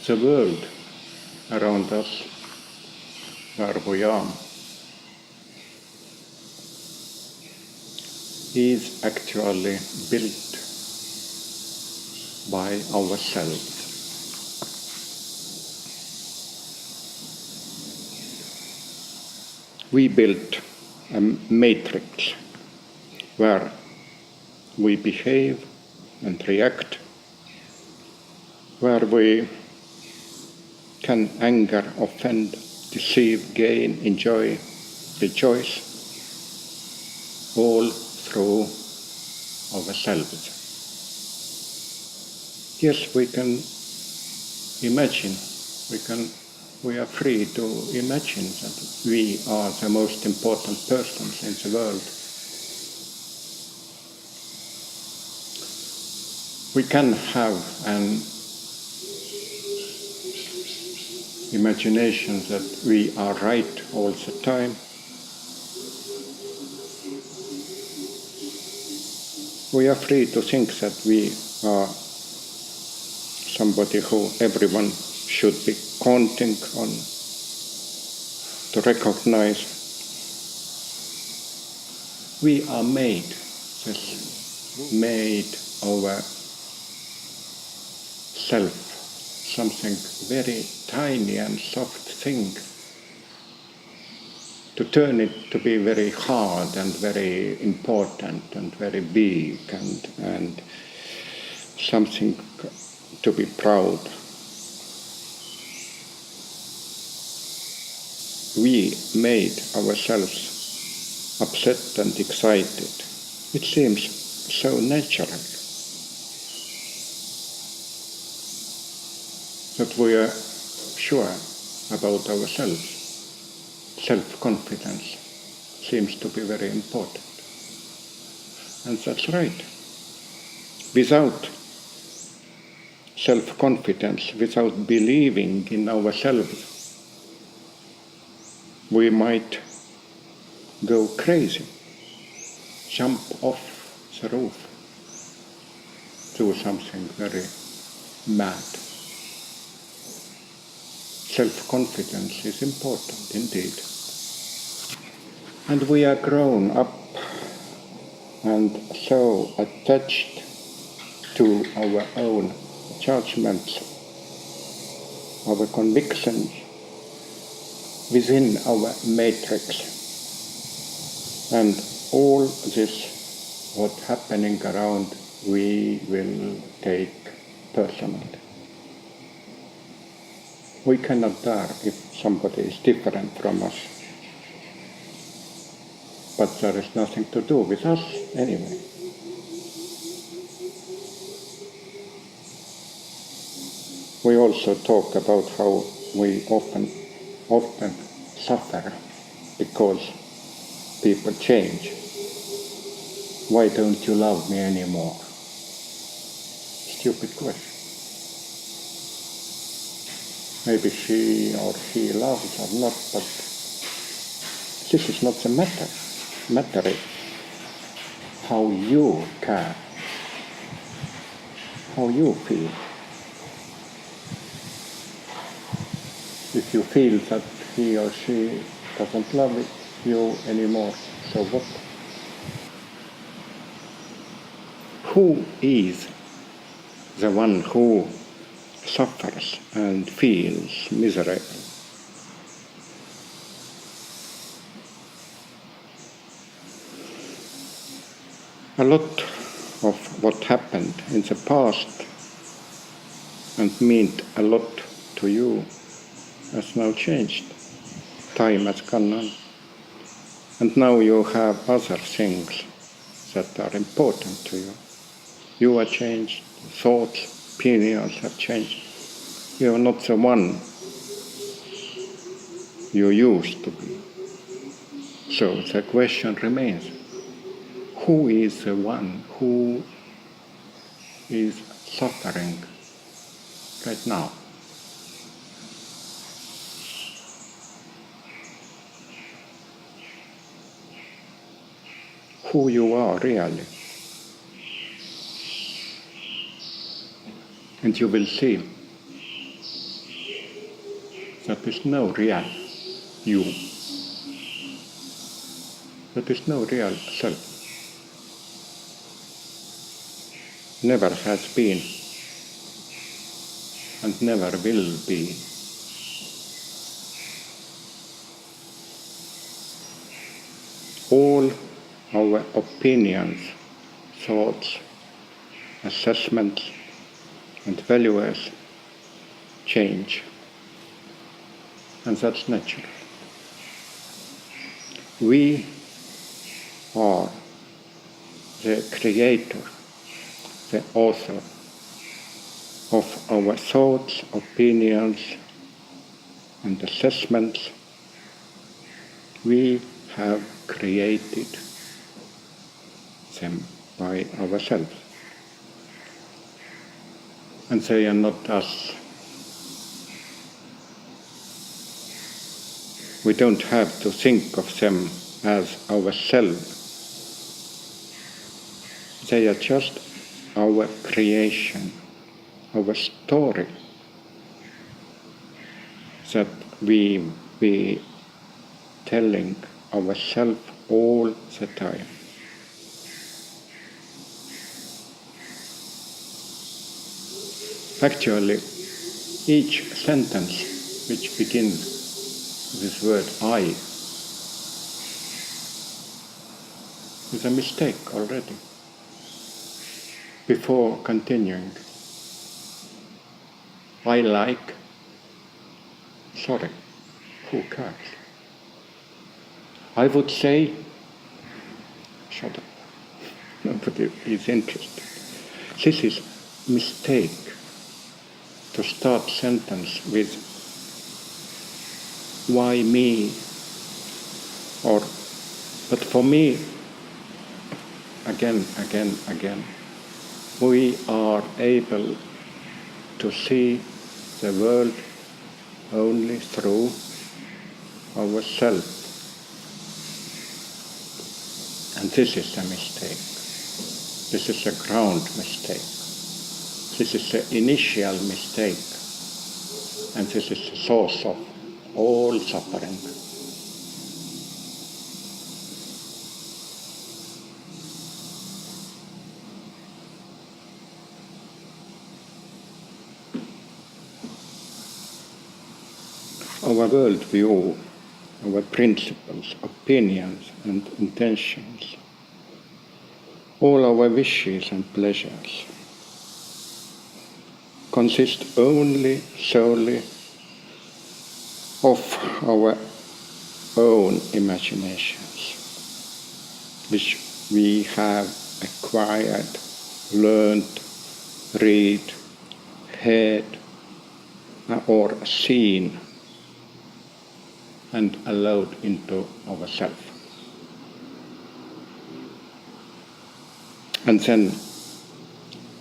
the world around us, where we are, is actually built by ourselves. We built a matrix where we behave and react, where we can anger, offend, deceive, gain, enjoy, rejoice, all through ourselves. Yes, we can imagine, we are free to imagine that we are the most important persons in the world. We can have an imagination that we are right all the time. We are free to think that we are somebody who everyone should be counting on, to recognize. We are made our self, something very tiny and soft thing, to turn it to be very hard and very important and very big and something to be proud. We made ourselves upset and excited. It seems so natural that we are sure about ourselves. Self-confidence seems to be very important. And that's right. Without self-confidence, without believing in ourselves, we might go crazy, jump off the roof, do something very mad. Self-confidence is important indeed. And we are grown up and so attached to our own judgments, our convictions within our matrix. And all this, what's happening around, we will take personally. We cannot dare if somebody is different from us. But there is nothing to do with us anyway. We also talk about how we often suffer because people change. Why don't you love me anymore? Stupid question. Maybe she or he loves or not, but this is not the matter. Matter is how you care, how you feel. If you feel that he or she doesn't love you anymore, so what? Who is the one who suffers and feels miserable? A lot of what happened in the past and meant a lot to you has now changed. Time has gone on. And now you have other things that are important to you. You are changed, thoughts, opinions have changed. You are not the one you used to be. So the question remains, who is the one who is suffering right now? Who you are really. And you will see There is no real you. There is no real self. Never has been and never will be. All our opinions, thoughts, assessments, and values change, and that's natural. We are the creator, the author of our thoughts, opinions, and assessments. We have created them by ourselves. And they are not us. We don't have to think of them as ourselves. They are just our creation, our story that we be telling ourselves all the time. Actually, each sentence which begins with the word I is a mistake already. Before continuing, I like, sorry, who cares? I would say, shut up, nobody is interested. This is mistake to start sentence with why me, or, but for me, again, we are able to see the world only through ourselves. And this is a mistake. This is a ground mistake. This is the initial mistake. And this is the source of all suffering. Our worldview, our principles, opinions and intentions, all our wishes and pleasures consist only solely of our own imaginations, which we have acquired, learned, read, heard, or seen and allowed into ourselves. And then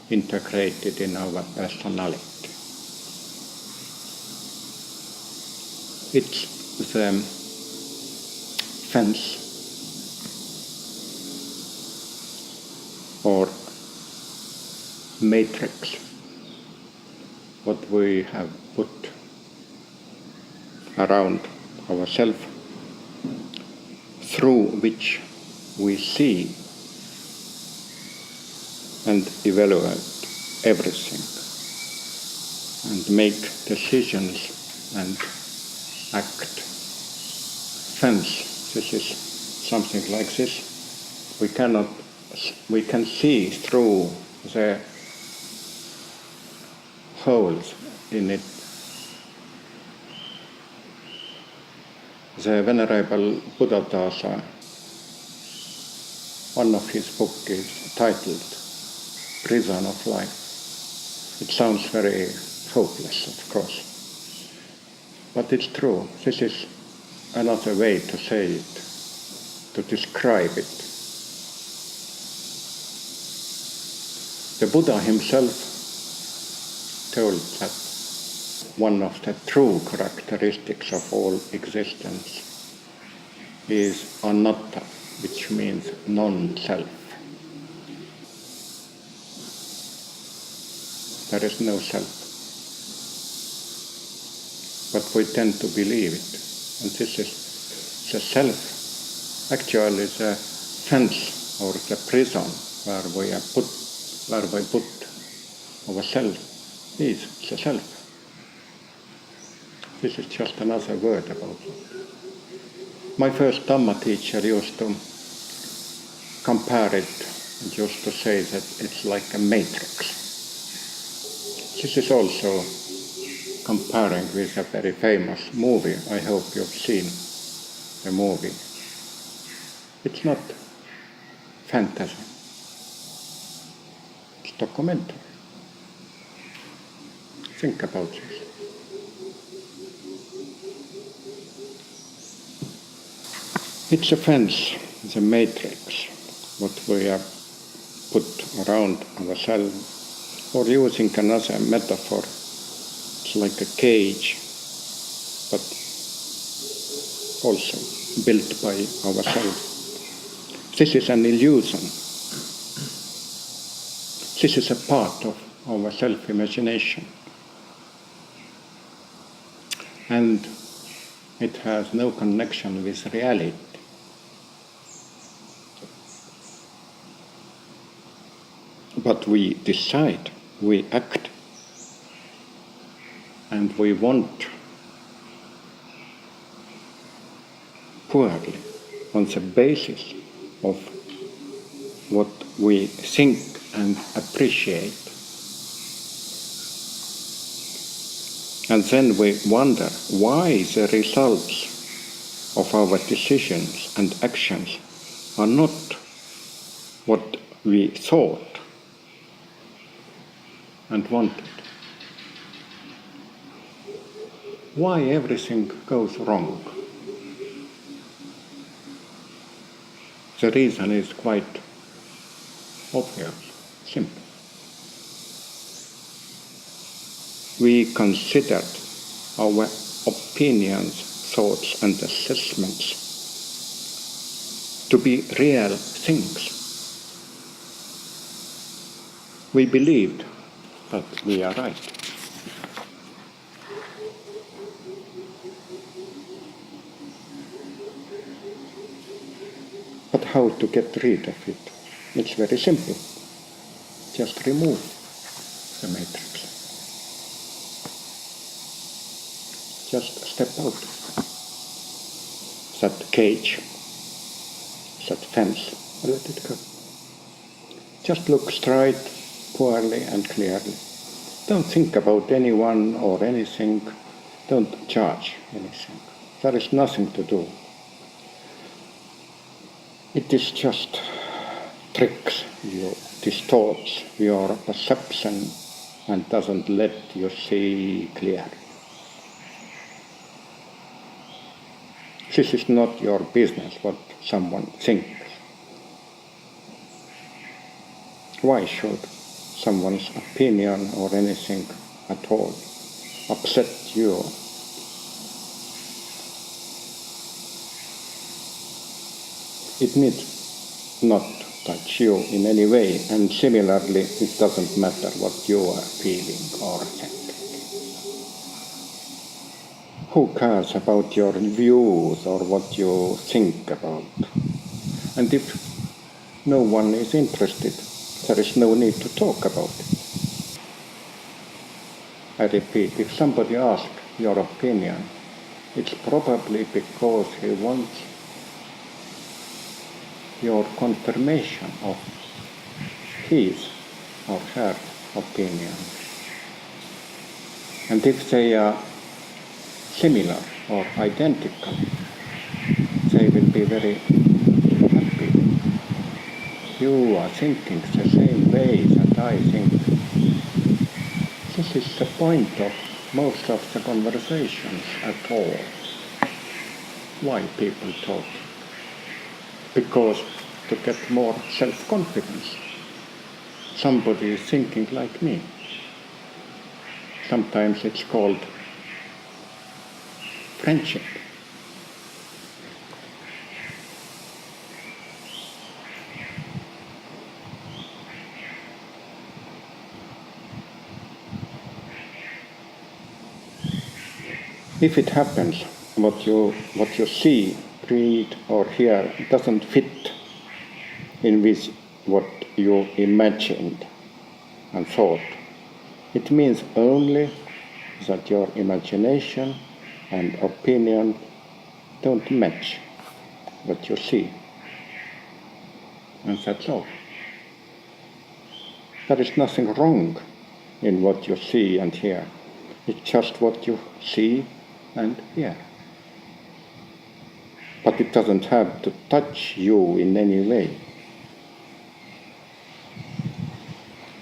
integrated in our personality. It's the fence or matrix what we have put around ourselves, through which we see and evaluate everything and make decisions and act. Fence, this is something like this. We can see through the holes in it. The Venerable Buddhadasa, one of his books is titled Prison of Life. It sounds very hopeless, of course, but it's true. This is another way to say it, to describe it. The Buddha himself told that one of the true characteristics of all existence is anatta, which means non-self. There is no self. but we tend to believe it. And this is the self, actually the fence or the prison where we put ourselves is the self. This is just another word about it. My first Dhamma teacher used to compare it and used to say that it's like a matrix. This is also comparing with a very famous movie. I hope you've seen the movie. It's not fantasy. It's documentary. Think about this. It's a fence, it's a matrix, what we have put around ourselves, or using another metaphor, it's like a cage, but also built by ourselves. This is an illusion. This is a part of our self-imagination. And it has no connection with reality. But we decide, we act, and we want poorly on the basis of what we think and appreciate. And then we wonder why the results of our decisions and actions are not what we thought and wanted. Why everything goes wrong? The reason is quite obvious, simple. We considered our opinions, thoughts and assessments to be real things. We believed that we are right. But how to get rid of it? It's very simple. Just remove the matrix. Just step out. That cage, that fence, and let it go. Just look straight, poorly and clearly. Don't think about anyone or anything. Don't judge anything. There is nothing to do. It is just tricks you, distorts your perception and doesn't let you see clearly. This is not your business what someone thinks. Why should someone's opinion or anything at all upset you? It needs not touch you in any way, and similarly it doesn't matter what you are feeling or thinking. Who cares about your views or what you think about? And if no one is interested, there is no need to talk about it. I repeat, if somebody asks your opinion, it's probably because he wants your confirmation of his or her opinion. And if they are similar or identical, they will be very happy. You are thinking the same way that I think. This is the point of most of the conversations at all. Why people talk? Because to get more self-confidence. Somebody is thinking like me. Sometimes it's called friendship. if it happens, what you see, read, or hear doesn't fit in with what you imagined and thought, it means only that your imagination and opinion don't match what you see. And that's all. There is nothing wrong in what you see and hear. It's just what you see and hear. But it doesn't have to touch you in any way.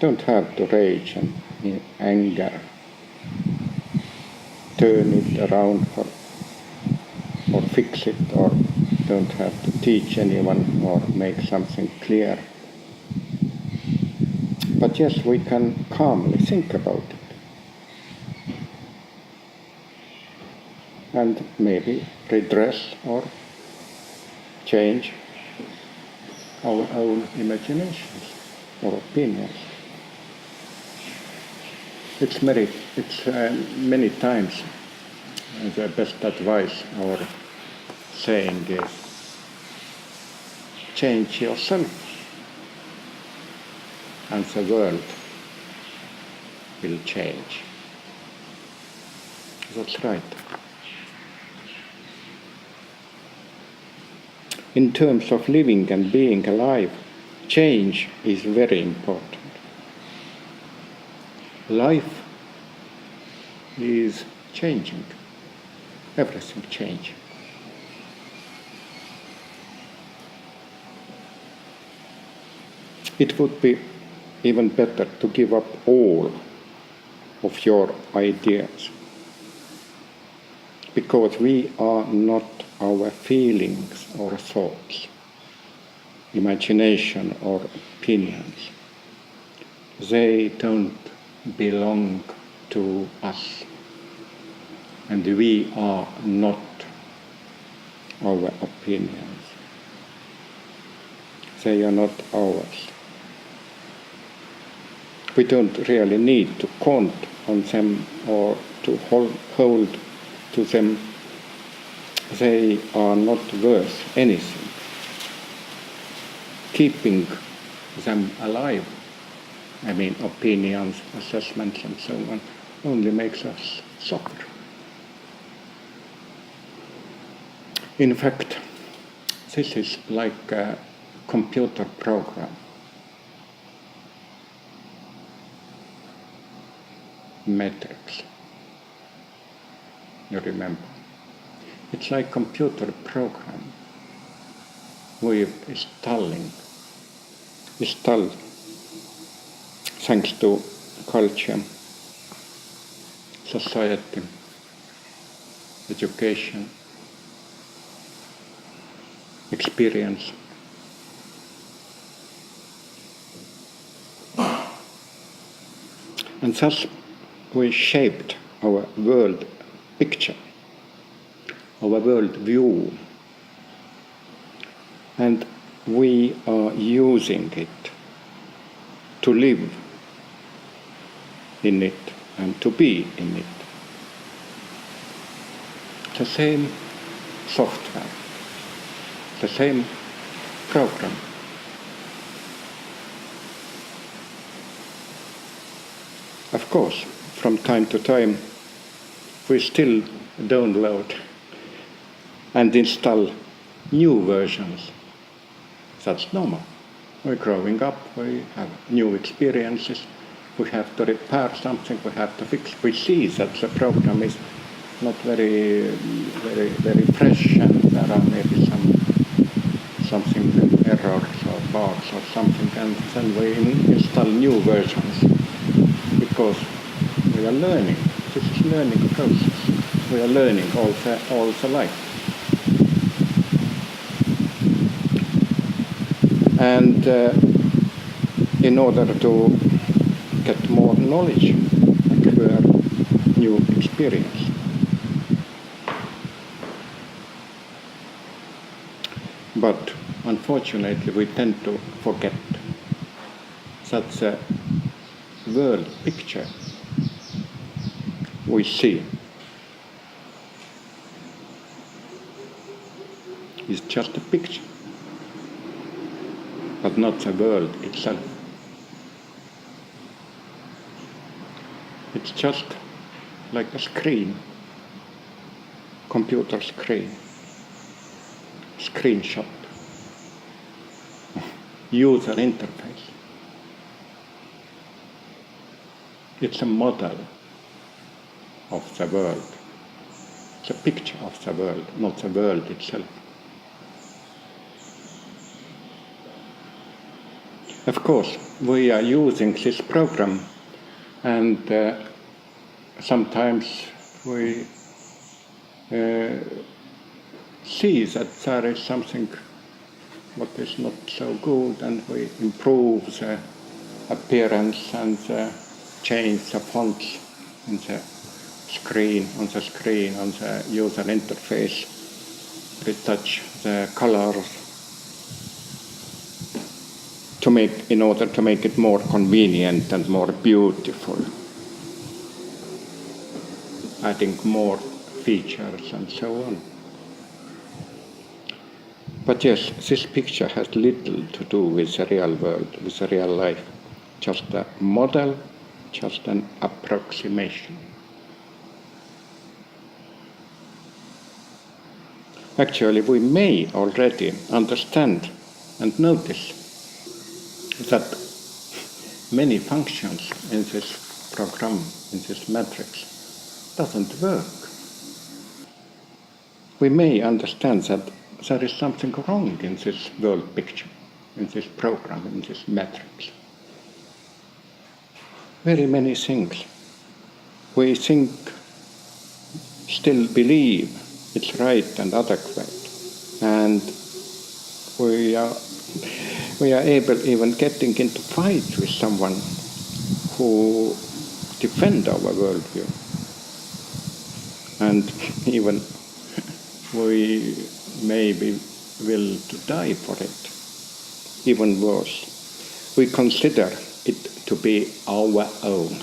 Don't have to rage and in anger, turn it around or fix it, or don't have to teach anyone or make something clear. But yes, we can calmly think about it and maybe redress or change our own imaginations or opinions. It's many times the best advice or saying is change yourself and the world will change. That's right. In terms of living and being alive, change is very important. Life is changing. Everything changes. It would be even better to give up all of your ideas, because we are not our feelings or thoughts, imagination or opinions. They don't belong to us, and we are not our opinions. They are not ours. We don't really need to count on them or to hold to them. They are not worth anything. Keeping them alive, opinions, assessments and so on, only makes us suffer. In fact, this is like a computer program. Matrix. You remember? It's like computer program. We install thanks to culture, society, education, experience. And thus we shaped our world picture, our world view, and we are using it to live in it and to be in it. The same software, the same program. Of course, from time to time, we still download and install new versions. That's normal. We're growing up, we have new experiences, we have to repair something, we have to fix. We see that the program is not very fresh, and there are maybe something errors or bugs or something, and then we install new versions because we are learning. This is learning process. We are learning all the life. And in order to get more knowledge, acquire new experience. But unfortunately, we tend to forget that the world picture we see is just a picture, but not the world itself. It's just like a screen, computer screen, screenshot, user interface. It's a model of the world. It's a picture of the world, not the world itself. Of course, we are using this program, and sometimes we see that there is something what is not so good, and we improve the appearance and change the fonts in the screen, on the user interface, retouch the colors in order to make it more convenient and more beautiful, adding more features and so on. But yes, this picture has little to do with the real world, with the real life. Just a model, just an approximation. Actually, we may already understand and notice that many functions in this program, in this matrix, doesn't work. We may understand that there is something wrong in this world picture, in this program, in this matrix. Very many things. We think, still believe it's right and adequate, and we are able even getting into fights with someone who defend our worldview, and even we may be willing to die for it. Even worse, we consider it to be our own.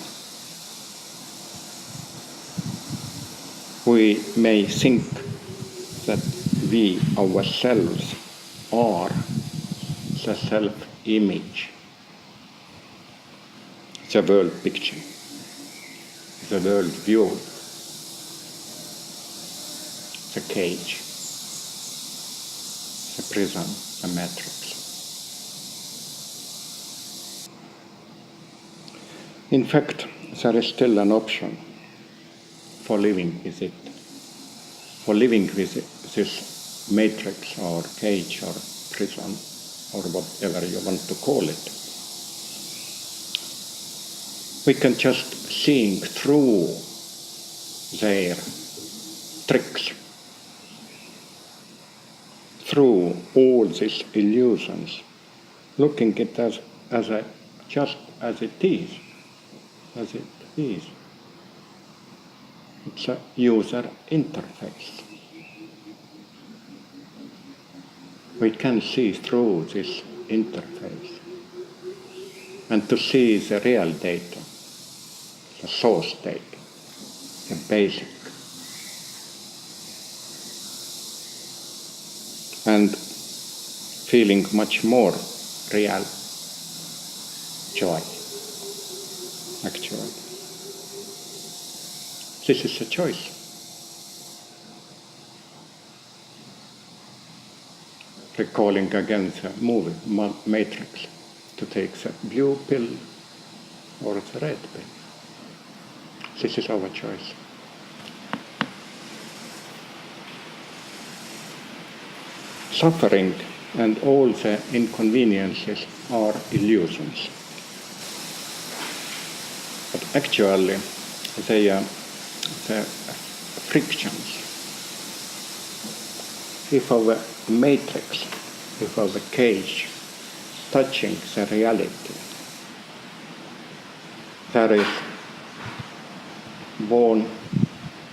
We may think that we ourselves are the self-image, the world picture, the world view, the cage, the prison, the matrix. In fact, there is still an option for living with it, for living with this matrix or cage or prison or whatever you want to call it. We can just think through their tricks, through all these illusions, looking at it just as it is. It's a user interface. We can see through this interface and to see the real data, the source data, the basic. And feeling much more real joy, actually. This is a choice. Recalling again the movie Matrix, to take the blue pill or the red pill. This is our choice. Suffering and all the inconveniences are illusions. But actually, they are the frictions. If our matrix, if our cage touching the reality, there is born,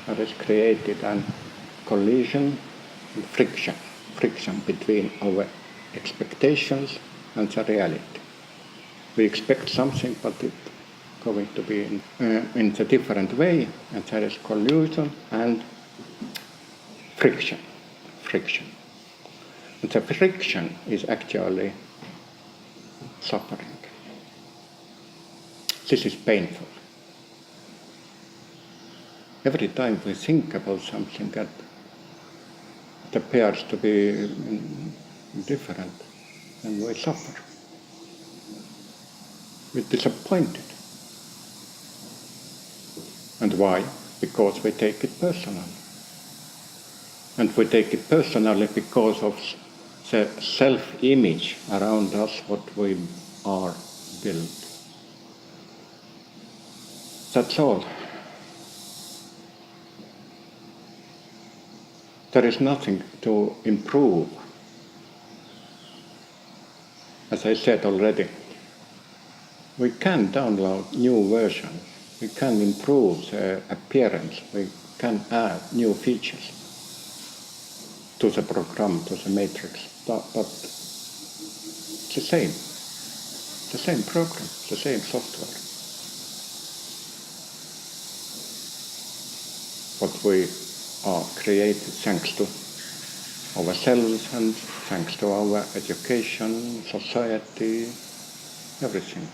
there is created a collision and friction between our expectations and the reality. We expect something, but it's going to be in a different way, and there is collusion and friction. the friction is actually suffering. This is painful. Every time we think about something that appears to be different, and we suffer. We're disappointed. And why? Because we take it personally. And we take it personally because of the self-image around us, what we are built. That's all. There is nothing to improve. As I said already, we can download new versions. We can improve the appearance. We can add new features to the program, to the matrix. But it's the same program, the same software. What we are created thanks to ourselves and thanks to our education, society, everything.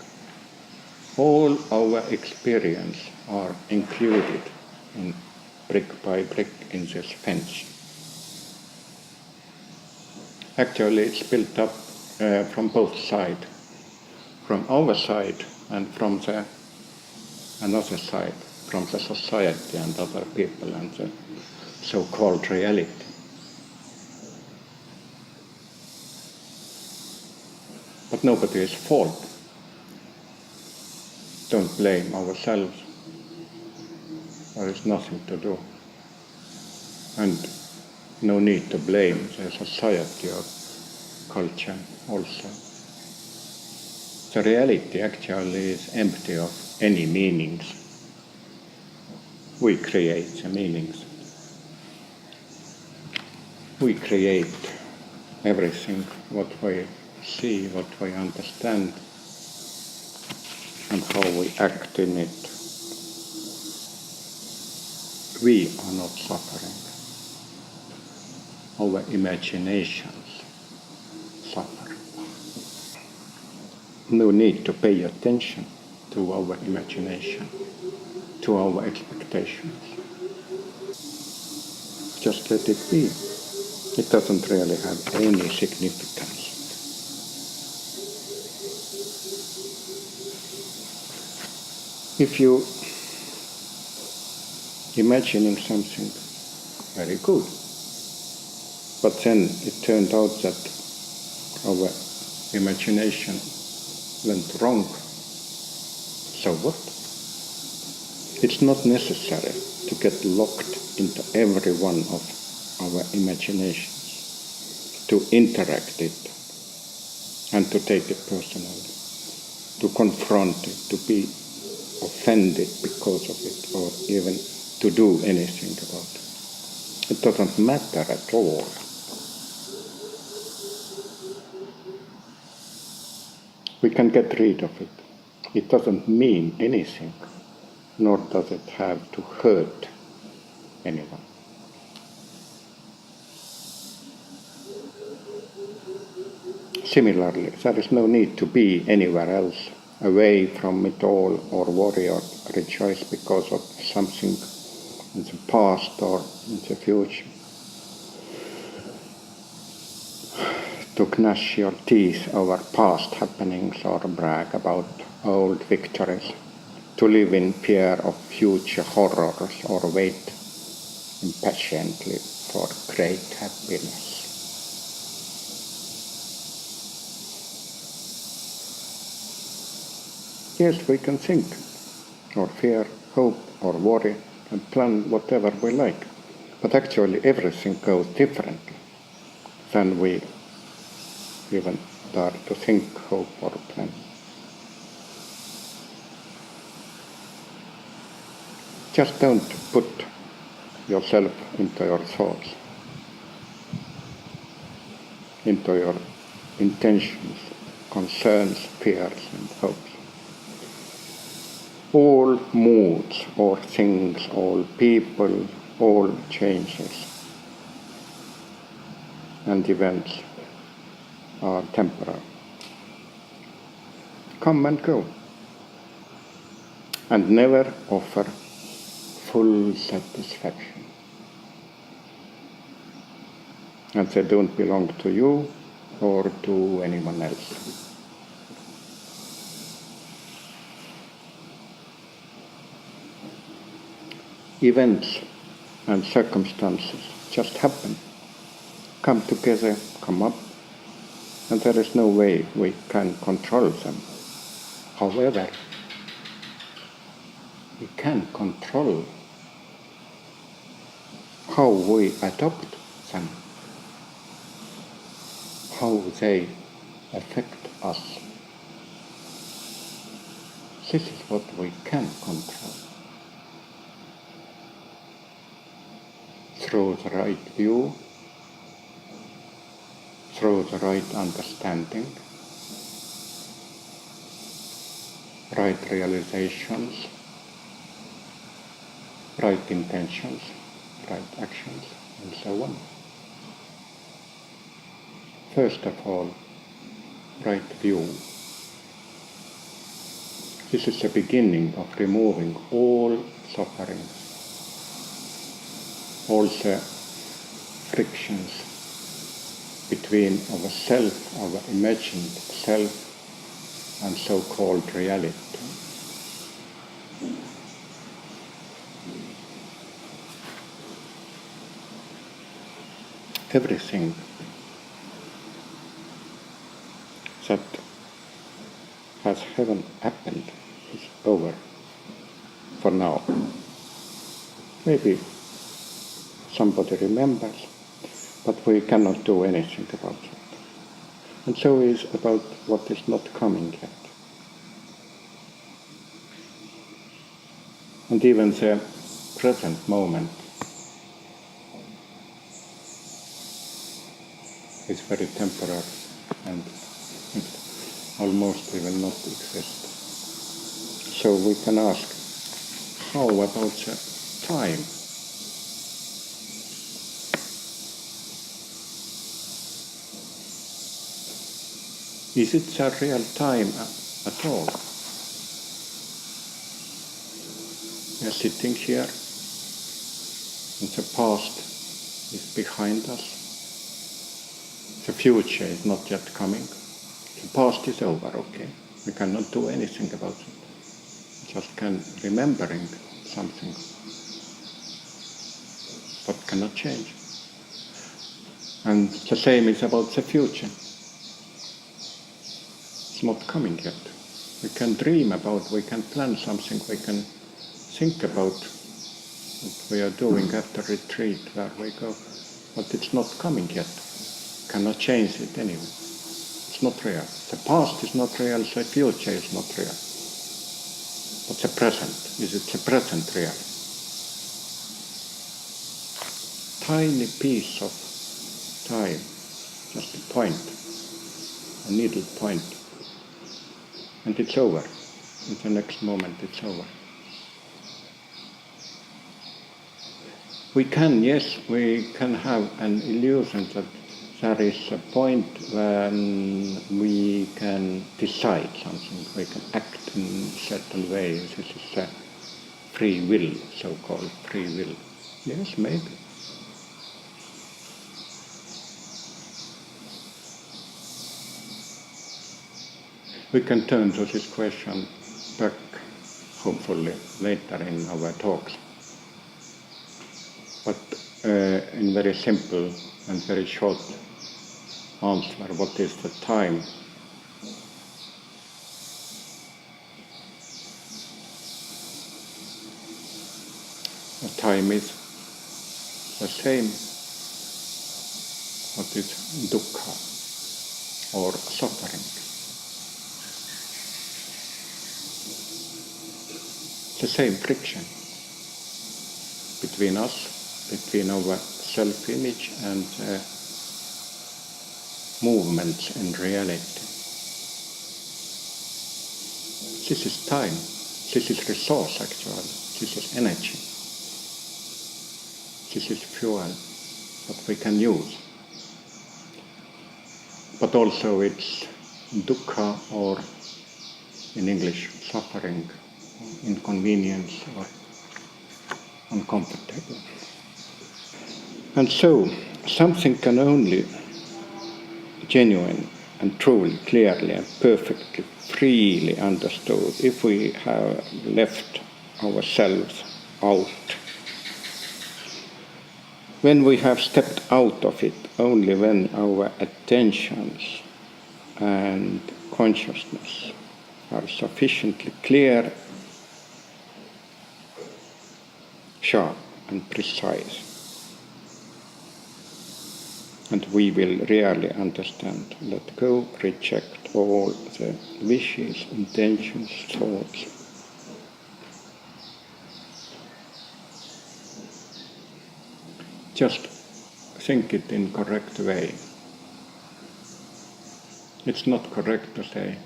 All our experience are included in brick by brick in this fence. Actually, it's built up from both sides, from our side and from the another side, from the society and other people and the so-called reality. But nobody is fault. Don't blame ourselves. There is nothing to do. And no need to blame the society or culture also. The reality actually is empty of any meanings. We create the meanings. We create everything, what we see, what we understand, and how we act in it. We are not suffering. Our imaginations suffer. No need to pay attention to our imagination, to our expectations. Just let it be. It doesn't really have any significance. If you imagining something very good, but then it turned out that our imagination went wrong, so what? It's not necessary to get locked into every one of our imaginations, to interact it and to take it personally, to confront it, to be offended because of it, or even to do anything about it. It doesn't matter at all. We can get rid of it. It doesn't mean anything, nor does it have to hurt anyone. Similarly, there is no need to be anywhere else, away from it all, or worry or rejoice because of something in the past or in the future. To gnash your teeth over past happenings or brag about old victories, to live in fear of future horrors or wait impatiently for great happiness. Yes, we can think, or fear, hope, or worry, and plan whatever we like. But actually everything goes differently than we even dare to think, hope, or plan. Just don't put yourself into your thoughts, into your intentions, concerns, fears, and hopes. All moods, all things, all people, all changes and events are temporary. Come and go, and never offer full satisfaction. And they don't belong to you or to anyone else. Events and circumstances just happen, come together, come up, and there is no way we can control them. However, we can control how we adopt them, how they affect us. This is what we can control. Through the right view, through the right understanding, right realizations, right intentions, right actions, and so on. First of all, right view. This is the beginning of removing all sufferings, all the frictions between our self, our imagined self, and so-called reality. Everything that has happened is over for now. Maybe somebody remembers, but we cannot do anything about it. And so is about what is not coming yet. And even the present moment is very temporary and almost will not exist. So we can ask, how about the time? Is it a real time at all? We are sitting here, and the past is behind us. The future is not yet coming. The past is over, okay. We cannot do anything about it. Just remembering something, but cannot change. And the same is about the future. It's not coming yet. We can dream about, we can plan something, we can think about what we are doing after retreat, where we go, but it's not coming yet. Cannot change it anyway. It's not real. The past is not real, the future is not real. But the present, is it the present real? Tiny piece of time, just a point, a needle point, and it's over. In the next moment it's over. We can have an illusion that there is a point when we can decide something, we can act in a certain way. This is a free will, so-called free will. Yes, maybe. We can turn to this question back, hopefully, later in our talks. But in very simple and very short answer, what is the time? The time is the same, what is dukkha, or suffering. The same friction between us, between our self-image and movements in reality. This is time, this is resource actually, this is energy, this is fuel that we can use. but also it's dukkha, or in English, suffering, inconvenience, or uncomfortable. And so, something can only genuine and truly, clearly and perfectly, freely understood if we have left ourselves out. When we have stepped out of it, only when our attentions and consciousness are sufficiently clear, sharp and precise, and we will really understand, let go, reject all the wishes, intentions, thoughts. Just think it in correct way. It's not correct to say,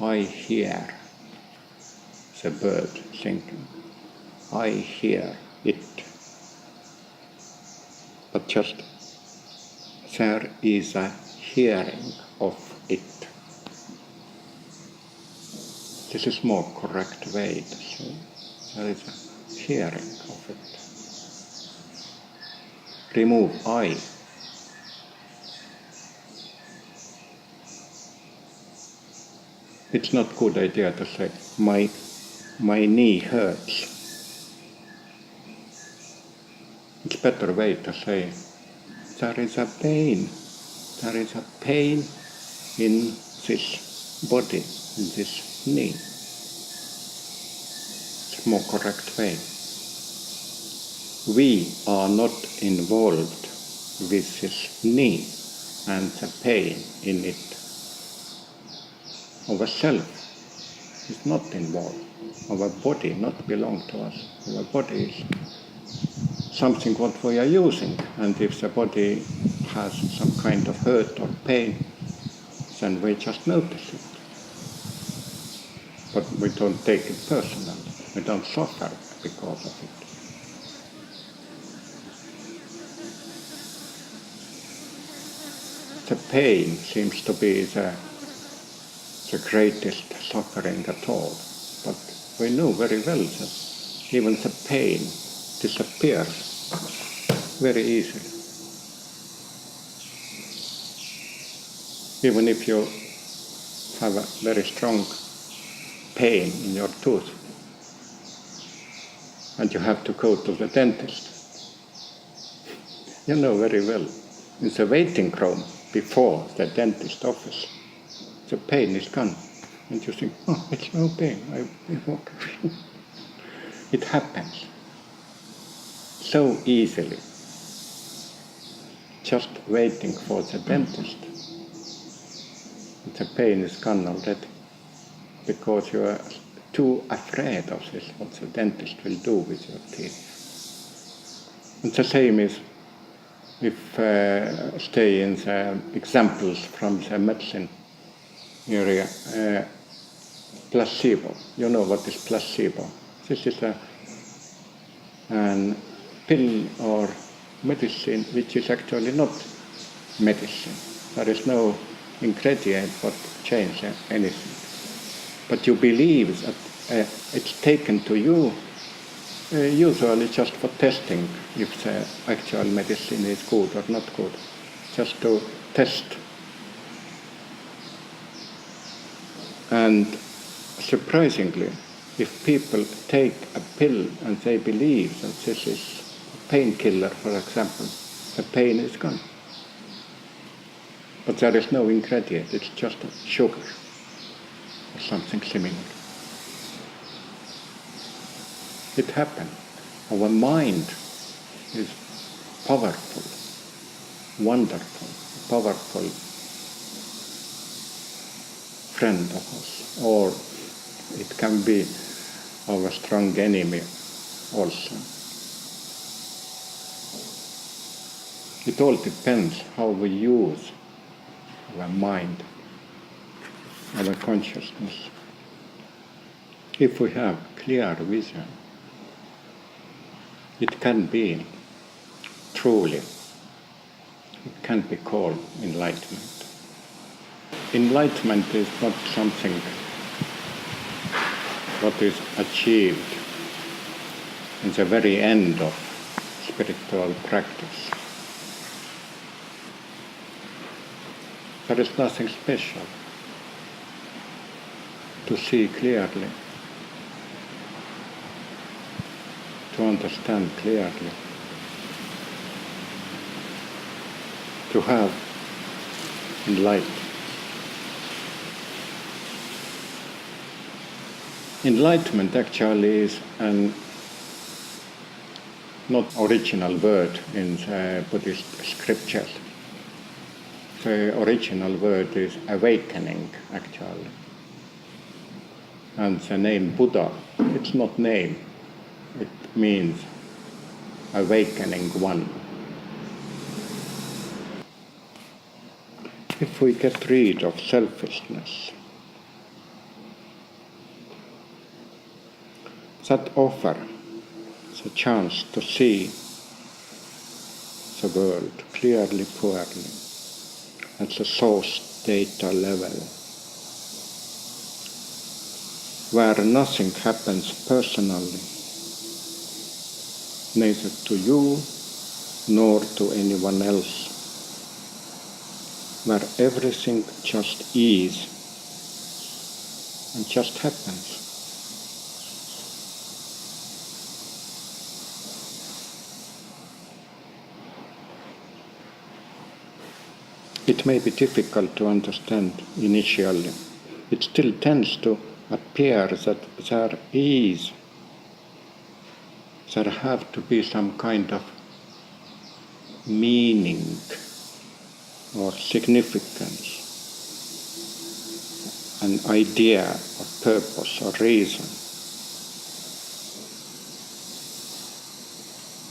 I hear the bird singing. I hear it. But just there is a hearing of it. This is more correct way to say. There is a hearing of it. Remove I. It's not good idea to say, my knee hurts. It's better way to say, there is a pain. There is a pain in this body, in this knee. It's a more correct way. We are not involved with this knee and the pain in it. Our self is not involved. Our body not belong to us. Our body is something what we are using, and if the body has some kind of hurt or pain, then we just notice it. But we don't take it personally. We don't suffer because of it. The pain seems to be the greatest suffering at all. But we know very well that even the pain disappears very easily. Even if you have a very strong pain in your tooth and you have to go to the dentist, you know very well, in the waiting room before the dentist office, the pain is gone. And you think, oh, it's no pain, I walk. It happens so easily. Just waiting for the dentist. The pain is gone already because you are too afraid of this, what the dentist will do with your teeth. And the same is if stay in the examples from the medicine area. Placebo. You know what is placebo? This is an pill or medicine which is actually not medicine. There is no ingredient what change anything. But you believe that it's taken to you usually just for testing if the actual medicine is good or not good, just to test. And surprisingly, if people take a pill and they believe that this is a painkiller, for example, the pain is gone. But there is no ingredient, it's just a sugar or something similar. It happened. Our mind is powerful, wonderful, powerful friend of us, or it can be our strong enemy also. It all depends how we use our mind, our consciousness. If we have clear vision, it can be truly, it can be called enlightenment. Enlightenment is not something what is achieved in the very end of spiritual practice. There is nothing special to see clearly, to understand clearly, to have enlightenment. Enlightenment actually is an not original word in the Buddhist scriptures. The original word is awakening, actually. And the name Buddha, it's not name, it means awakening one. If we get rid of selfishness, that offers the chance to see the world clearly, poorly, at the source data level, where nothing happens personally, neither to you nor to anyone else, where everything just is and just happens. It may be difficult to understand initially. It still tends to appear that there have to be some kind of meaning or significance, an idea of purpose or reason,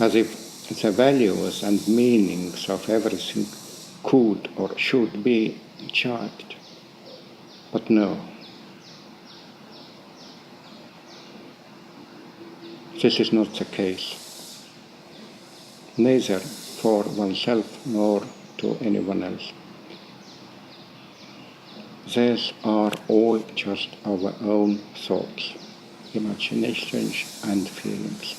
as if the values and meanings of everything could or should be charged. But no. This is not the case, neither for oneself nor to anyone else. These are all just our own thoughts, imaginations and feelings.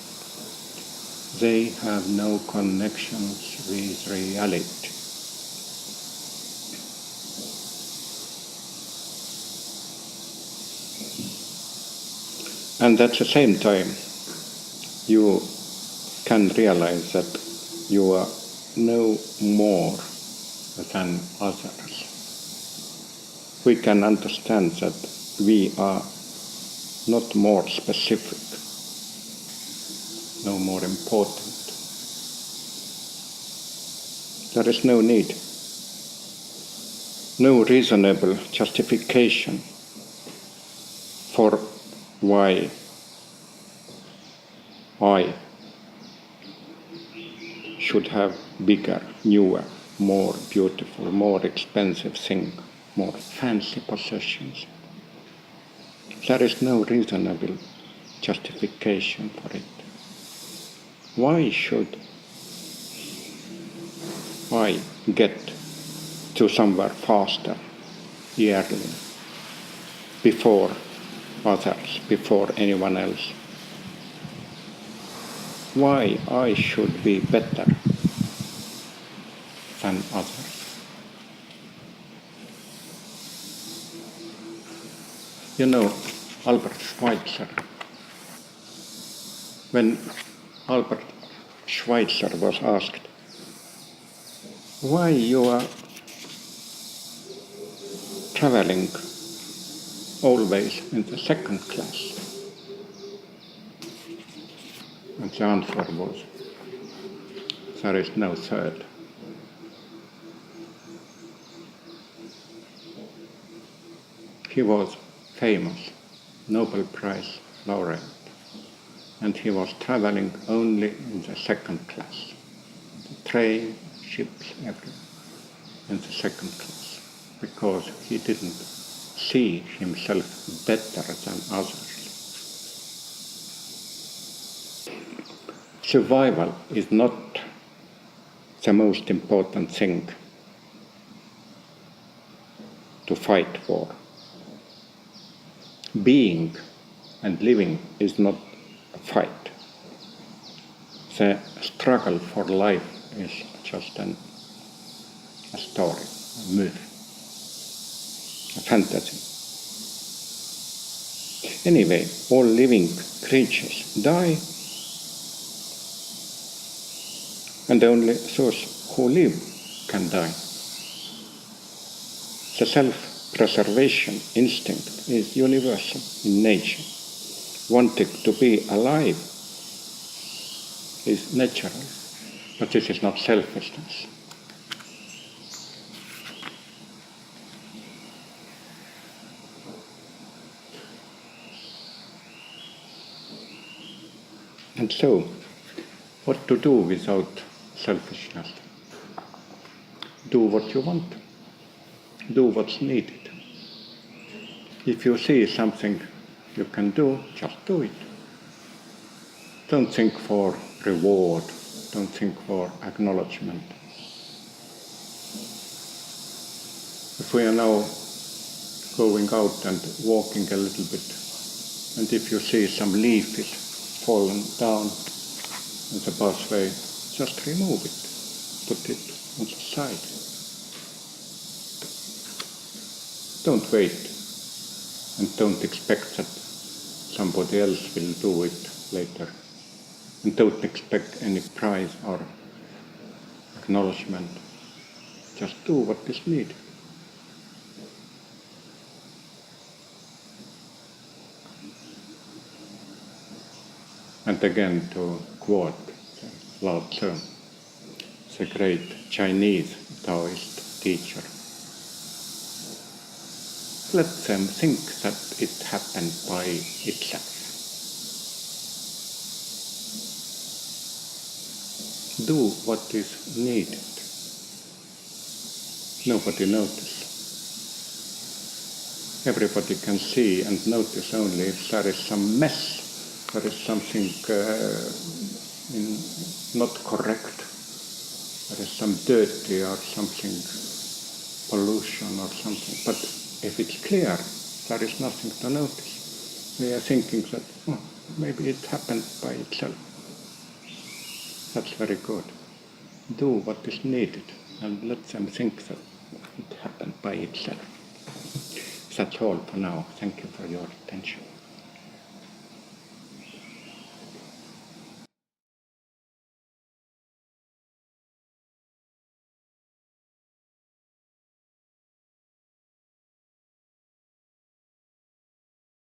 They have no connections with reality. And at the same time, you can realize that you are no more than others. We can understand that we are not more specific, no more important. There is no need, no reasonable justification for why I should have bigger, newer, more beautiful, more expensive thing, more fancy possessions. There is no reasonable justification for it. Why should I get to somewhere faster, yearly, before others, before anyone else? Why I should be better than others? You know, Albert Schweitzer, when Albert Schweitzer was asked, why you are traveling always in the second class? And the answer was, there is no third. He was famous, Nobel Prize laureate, and he was traveling only in the second class. The train, ships, everything, in the second class, because he didn't see himself better than others. Survival is not the most important thing. to fight for. Being and living is not a fight. The struggle for life is just a story, a myth, a fantasy. Anyway, all living creatures die, and only those who live can die. The self-preservation instinct is universal in nature. Wanting to be alive is natural, but this is not selfishness. And so, what to do without selfishness? Do what you want. Do what's needed. If you see something you can do, just do it. Don't think for reward. Don't think for acknowledgement. If we are now going out and walking a little bit, and if you see some leaf is fallen down on the pathway, just remove it. Put it on the side. Don't wait, and don't expect that somebody else will do it later. And don't expect any prize or acknowledgement. Just do what is needed. And again, to quote Lao Tzu, the great Chinese Taoist teacher, let them think that it happened by itself. Do what is needed. Nobody notices. Everybody can see and notice only if there is some mess, there is something not correct, there is some dirty or something, pollution or something. But if it's clear, there is nothing to notice. We are thinking that maybe it happened by itself. That's very good. Do what is needed and let them think that it happened by itself. That's all for now. Thank you for your attention.